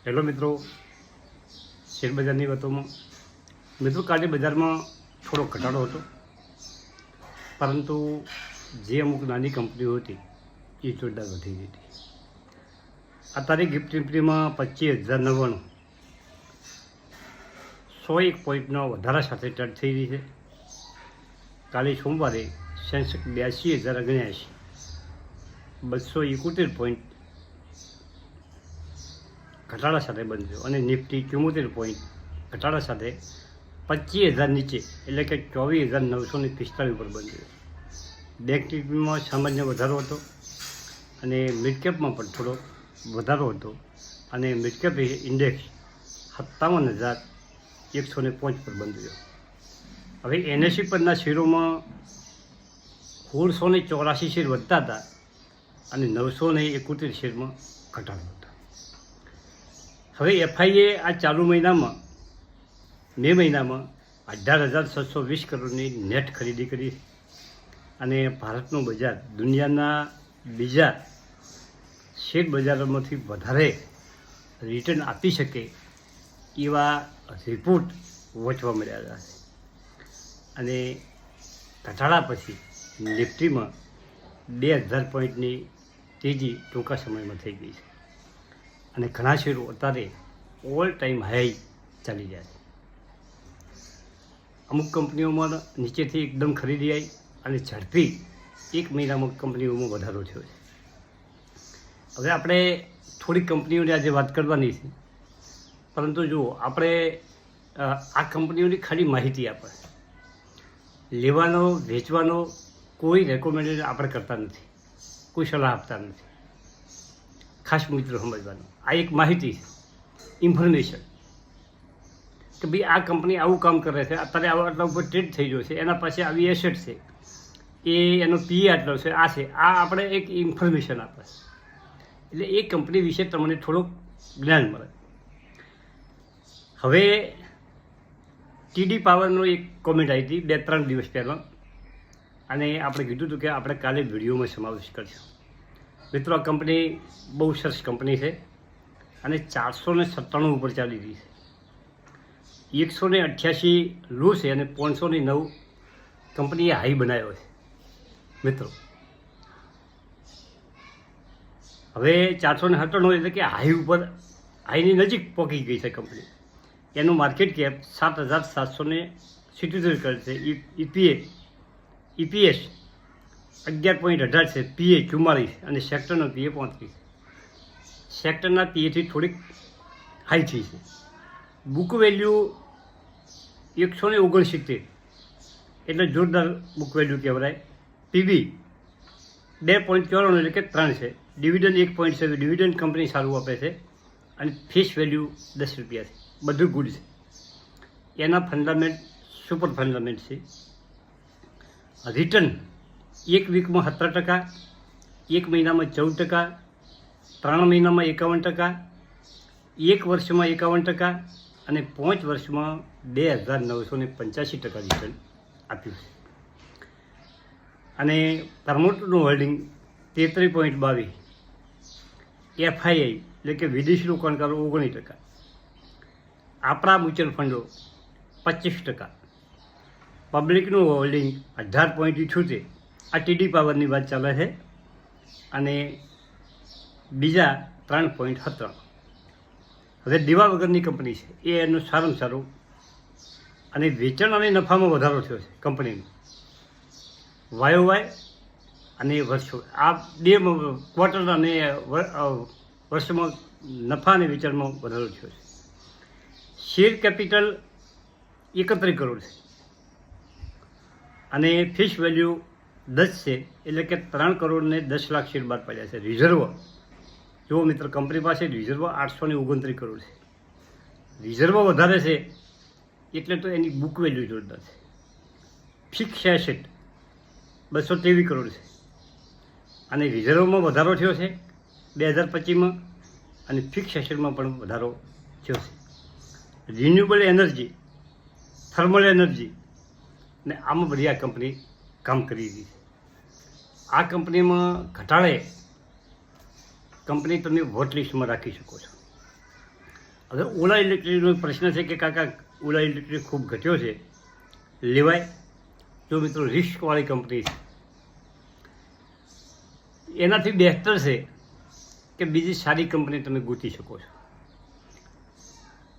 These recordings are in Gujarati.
હેલો મિત્રો, શેરબજારની વાતોમાં મિત્રો કાલે બજારમાં થોડો ઘટાડો હતો, પરંતુ જે અમુક નાની કંપનીઓ હતી એ જોરદાર વધી ગઈ હતી. અત્યારે ગિફ્ટ ઇમ્પ્રીમાં 25,099 101 પોઈન્ટનો વધારા સાથે ટચ થઈ રહી છે. કાલે સોમવારે સેન્સેક્સ 82,079 271 પોઈન્ટ ઘટાડા સાથે બંધ થયો અને નિફ્ટી 74 પોઈન્ટ ઘટાડા સાથે 25,000 નીચે એટલે કે 24,945 પર બંધ થયો. બેંક નિફ્ટીમાં સામાન્ય વધારો હતો અને મિડકેપમાં પણ થોડો વધારો હતો અને મિડકેપ ઇન્ડેક્સ 57,105 પર બંધ થયો. હવે NSE પરના શેરોમાં 1684 શેર વધતા હતા અને 971 શેરમાં ઘટાડો હતો. હવે FIએ આ ચાલુ મહિનામાં મે મહિનામાં 18,620 કરોડની નેટ ખરીદી કરી અને ભારતનું બજાર દુનિયાના બીજા શેર બજારોમાંથી વધારે રિટર્ન આપી શકે એવા રિપોર્ટ વાંચવા મળ્યા છે. અને ઘટાડા પછી નિફ્ટીમાં 2,000 પોઈન્ટની તેજી ટૂંકા સમયમાં થઈ ગઈ છે અને ઘણા શેરો અત્યારે ઓલ ટાઈમ હાઈ ચાલી રહ્યા છે. અમુક કંપનીઓમાં નીચેથી એકદમ ખરીદી આવી અને ઝડપી એક મહિનામાં કંપનીઓમાં વધારો થયો છે. હવે આપણે થોડી કંપનીઓની આજે વાત કરવાની છે, પરંતુ જુઓ આપણે આ કંપનીઓની ખાલી માહિતી આપે, લેવાનો વેચવાનો કોઈ રેકોમેન્ડેડ આપણે કરતા નથી, કોઈ સલાહ આપતા નથી. ખાસ મિત્રો સમજવાનું, આ એક માહિતી છે, ઇન્ફોર્મેશન કે ભાઈ આ કંપની આવું કામ કરે છે, અત્યારે આટલા ઉપર ટ્રેડ થઈ ગયો છે, એના પાસે આવી એસેટ છે, એ એનો PE આટલો છે, આ છે, આ આપણે એક ઇન્ફોર્મેશન આપે એટલે એ કંપની વિશે તમને થોડુંક જ્ઞાન મળે. હવે TD પાવરનો એક કોમેન્ટ આવી હતી 2-3 દિવસ પહેલાં અને આપણે કીધું હતું કે આપણે કાલે વિડીયોમાં સમાવેશ કરીશું. મિત્રો આ કંપની બહુ સરસ કંપની છે અને 497 ઉપર ચાલી રહી છે. 188 લો છે અને 509 કંપનીએ હાઈ બનાવ્યો છે મિત્રો. હવે 497 એટલે કે હાઈ ઉપર, હાઈની નજીક પહોંચી ગઈ છે કંપની. એનું માર્કેટ કેપ 7,777 કરોડ છે. EPS 11.18 છે, PA 44 અને સેક્ટરનો PA 35. સેક્ટરના PAથી થોડીક હાઈ થઈ છે. બુક વેલ્યુ 169 એટલે જોરદાર બુક વેલ્યુ કહેવાય. PB 2.94 એટલે કે 3 છે. ડિવિડન્ડ 1.7, ડિવિડન્ડ કંપની સારું આપે છે અને ફેસ વેલ્યુ 10 રૂપિયા છે. બધું ગુડ છે. એના ફંડામેન્ટ સુપર ફંડામેન્ટ છે. રિટર્ન એક વીકમાં 17%, એક મહિનામાં 14%, 3 મહિનામાં 51%, એક વર્ષમાં 51% અને 5 વર્ષમાં 2,985% રિટર્ન આપ્યું છે. અને પ્રમોટરનું હોલ્ડિંગ 33.22, FII એટલે કે વિદેશી રોકાણકારો 19%, આપણા મ્યુચ્યુઅલ ફંડો 25%, પબ્લિકનું હોલ્ડિંગ 18.78. આ TD પાવરની વાત ચાલે છે અને બીજા 3.17. હવે દેવા વગરની કંપની છે, એ એનું સારામાં સારું અને વેચાણ અને નફામાં વધારો થયો છે કંપનીનો YOY અને વર્ષો. આ 2 ક્વાર્ટર અને વર્ષમાં નફા અને વેચાણમાં વધારો થયો છે. શેર કેપિટલ 31 કરોડ છે અને ફેસ વેલ્યુ 10 છે એટલે કે 3 કરોડ ને 10 લાખ શેર બહાર પડ્યા છે. રિઝર્વ જો મિત્ર કંપની પાસે રિઝર્વ 829 કરોડ છે. રિઝર્વ વધારે છે એટલે તો એની બુક વેલ્યુ જોરદાર છે. ફિક્સ એસેટ 223 કરોડ છે અને રિઝર્વમાં વધારો થયો છે 2025માં અને ફિક્સ એસેટમાં પણ વધારો થયો છે. રિન્યુએબલ એનર્જી, થર્મલ એનર્જી ને આમાં બધી આ કંપની કામ કરી રહી છે. આ કંપનીમાં ઘટાડે કંપની તમે વોટ લિસ્ટમાં રાખી શકો છો. હવે ઓલા ઇલેક્ટ્રિકનો પ્રશ્ન છે કે કાકા ઓલા ઇલેક્ટ્રિક ખૂબ ઘટ્યો છે, લેવાય? જો મિત્રો રિસ્કવાળી કંપની છે, એનાથી બેસ્ટર છે કે બીજી સારી કંપની તમે ગોતી શકો છો.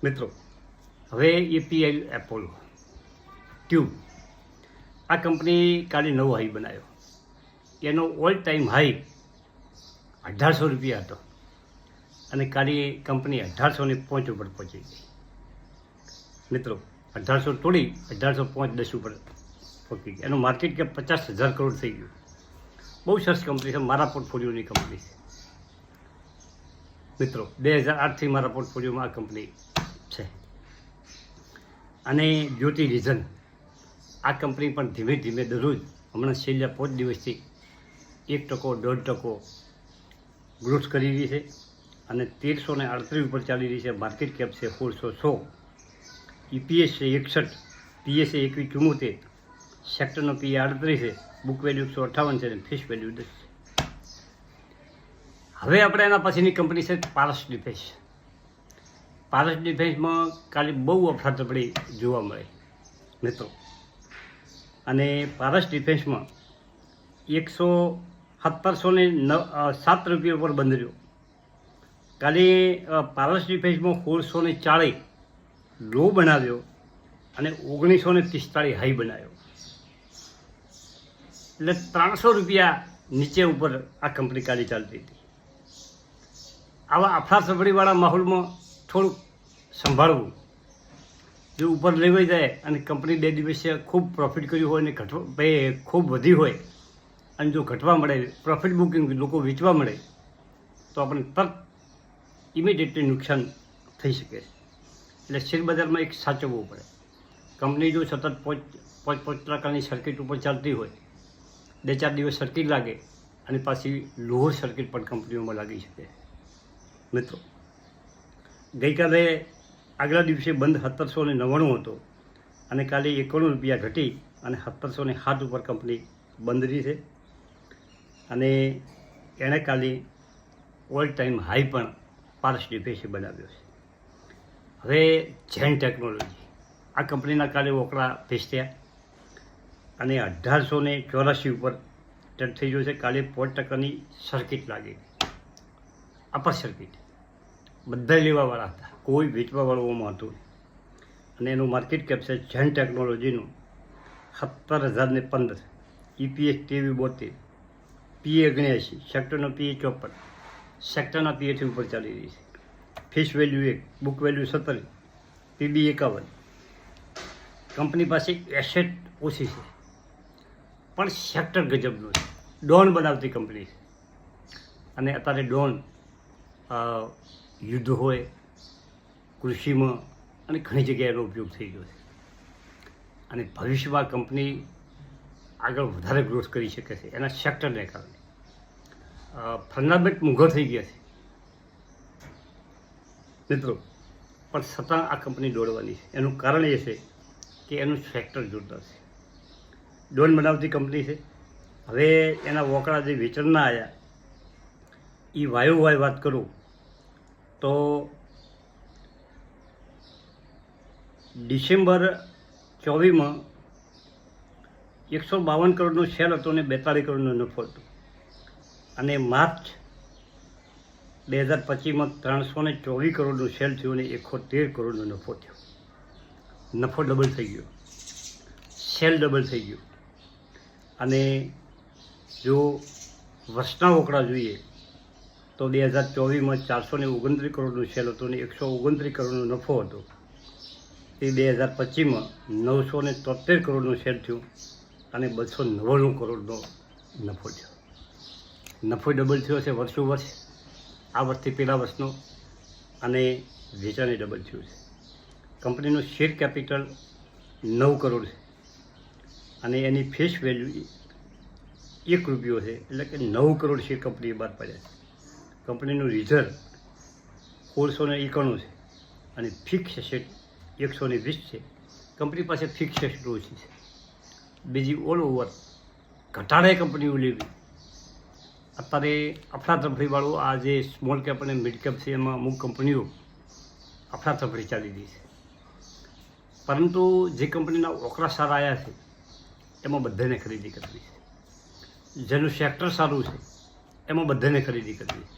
મિત્રો હવે એપીએલ એપોલો ટ્યુબ, આ કંપની કાલે નવો હાઈ બનાવ્યો. એનો ઓલ ટાઈમ હાઈ 1800 રૂપિયા હતો અને કાલે કંપની 1805 ઉપર પહોંચી ગઈ. મિત્રો 1800 તોડી 1805-10 ઉપર પહોંચી ગઈ. એનું માર્કેટ કેપ 50,000 કરોડ થઈ ગયું. બહુ સરસ કંપની છે, મારા પોર્ટફોલિયોની કંપની છે. મિત્રો 2008થી મારા પોર્ટફોલિયોમાં આ કંપની છે. અને જ્યોતિ રીઝન, આ કંપની પણ ધીમે ધીમે દરરોજ હમણાં છેલ્લા 5 દિવસથી 1%, 1.5% ગ્રોથ કરી રહી છે અને 1338 ઉપર ચાલી રહી છે. માર્કેટ કેપ છે 1600, EPS છે 61, PS છે 2174, સેક્ટરનો PE 38 છે, બુક વેલ્યુ 158 છે અને ફેસ વેલ્યુ 10 છે. હવે આપણે એના પછીની કંપની છે પારસ ડિફેન્સ. પારસ ડિફેન્સમાં કાલે બહુ અફરાતફરી જોવા મળે મિત્રો. અને પારસ ડિફેન્સમાં 1707 રૂપિયા પર બંધ રહ્યો. કાલે પારસ ડિફેન્સમાં 1640 લો બનાવ્યો અને 1945 હાઈ બનાવ્યો. એટલે 300 રૂપિયા નીચે ઉપર આ કંપની કાલે ચાલતી હતી. આવા અફરાતફરીવાળા માહોલમાં થોડુંક સંભાળવું. જો ઉપર લેવાઈ જાય અને કંપની 2 દિવસે ખૂબ પ્રોફિટ કર્યું હોય અને ખૂબ વધી હોય અને જો ઘટવા મળે, પ્રોફિટ બુકિંગ લોકો વેચવા મળે, તો આપણને તરત ઇમિડિયેટલી નુકસાન થઈ શકે છે. એટલે શેર બજારમાં એક સાચવવું પડે. કંપની જો સતત 5% સર્કિટ ઉપર ચાલતી હોય, 2-4 દિવસ સર્કિટ લાગે અને પાછી લોઅર સર્કિટ પણ કંપનીઓમાં લાગી શકે. મિત્રો ગઈકાલે આગલા દિવસે બંધ 1799 હતો અને કાલે 91 રૂપિયા ઘટી અને 1707 ઉપર કંપની બંધ રહી છે. અને એણે કાલે ઓલ ટાઈમ હાઈ પણ પારસ ડિફેન્સે બનાવ્યો છે. હવે ઝેન ટેકનોલોજી, આ કંપનીના કાલે ઓકળા ભેસ્યા અને 1884 ઉપર ટચ થઈ ગયો છે. કાલે 5% સર્કિટ લાગી, અપર સર્કિટ. બધા લેવાવાળા હતા, કોઈ વેચવાવાળું હતું. અને એનું માર્કેટ કેપ છે ઝેન ટેકનોલોજીનું 17,015, EPS 2372, PE 79, સેક્ટરનો PE 54, સેક્ટરના PE ઉપર ચાલી રહી છે. Face value 1, book value 17, PB 51. Company પાસે એસેટ ઓછી છે પણ સેક્ટર ગજબનું છે. ડોન બનાવતી કંપની છે અને અત્યારે ડોન યુદ્ધ હોય, કૃષિમાં અને ઘણી જગ્યાએ એનો ઉપયોગ થઈ ગયો છે. અને ભવિષ્યમાં કંપની આગળ વધારે ગ્રોથ કરી શકે છે એના સેક્ટરને કારણે. ફંડામેન્ટ મોંઘો થઈ ગયા છે મિત્રો, પણ છતાં આ કંપની દોડવાની છે. એનું કારણ એ છે કે એનું સેક્ટર જોરદાર છે. ડોન બનાવતી કંપની છે. હવે એના વોકડા જે વેચાણના આવ્યા એ વાય વાત કરું તો ડિસેમ્બર 24માં 152 કરોડનો સેલ હતો અને 42 કરોડનો નફો હતો. અને માર્ચ 2025માં 324 કરોડનું સેલ થયું અને 113 કરોડનો નફો થયો. નફો ડબલ થઈ ગયો, સેલ ડબલ થઈ ગયો. અને જો વર્ષના રોકડા જોઈએ તો 2024માં 429 કરોડનું સેલ હતું અને 129 કરોડનો નફો હતો. એ 2025માં 973 કરોડનું સેલ થયું અને 299 કરોડનો નફો થયો. નફો ડબલ થયો છે વર્ષો વર્ષ, આ વર્ષથી પહેલા વર્ષનો, અને વેચાણે ડબલ થયું છે. કંપનીનું શેર કેપિટલ 9 કરોડ છે અને એની ફેસ વેલ્યુ 1 રૂપિયો છે. એટલે કે 9 કરોડ શેર કંપનીએ બહાર પાડ્યા છે. કંપનીનું રિઝર્વ 1691 છે અને ફિક્સ એસેટ 120 છે. કંપની પાસે ફિક્સ એસેટ ઓછી છે. બીજી ઓલ ઓવર ઘટાડે કંપનીઓ લેવી. અત્યારે અફરાતફરીવાળું આ જે સ્મોલ કેપ અને મિડ કેપ છે એમાં અમુક કંપનીઓ અફરાતફરી ચાલી રહી છે. પરંતુ જે કંપનીના ઓકરા સારા આવ્યા છે એમાં બધાને ખરીદી કરવી છે. જેનું સેક્ટર સારું છે એમાં બધાને ખરીદી કરવી છે.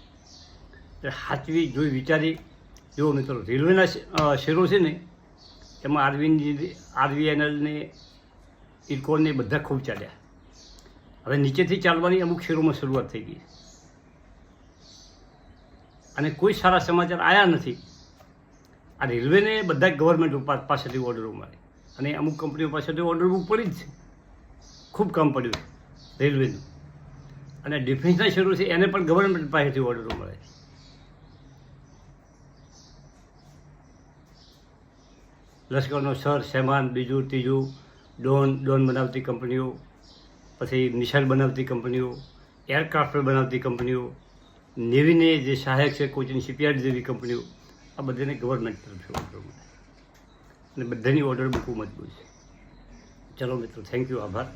એટલે સાચવી જોઈ વિચારી જો મિત્રો રેલવેના શેરો છે ને એમાં આરવીએનએલને ઇરકોનને બધા ખૂબ ચાલ્યા. હવે નીચેથી ચાલવાની અમુક શેરોમાં શરૂઆત થઈ ગઈ અને કોઈ સારા સમાચાર આવ્યા નથી. આ રેલવેને બધા ગવર્મેન્ટ પાસેથી ઓર્ડરો મળે અને અમુક કંપનીઓ પાસેથી ઓર્ડર બુક પડી જ છે. ખૂબ કામ પડ્યું છે રેલવેનું. અને ડિફેન્સના શેરો છે એને પણ ગવર્મેન્ટ પાસેથી ઓર્ડરો મળે છે. લશ્કરનો સર સેમાન બીજું ત્રીજું ડોન બનાવતી કંપનીઓ, પછી મિસાઇલ બનાવતી કંપનીઓ, એરક્રાફ્ટ બનાવતી કંપનીઓ, નેવીને જે સહાયક છે કોચિન શિપયાર્ડ જેવી કંપનીઓ, આ બધાને ગવર્મેન્ટ તરફથી ઓર્ડર મળે અને બધાની ઓર્ડર બુક મજબૂત છે. ચલો મિત્રો, થેન્ક યુ, આભાર.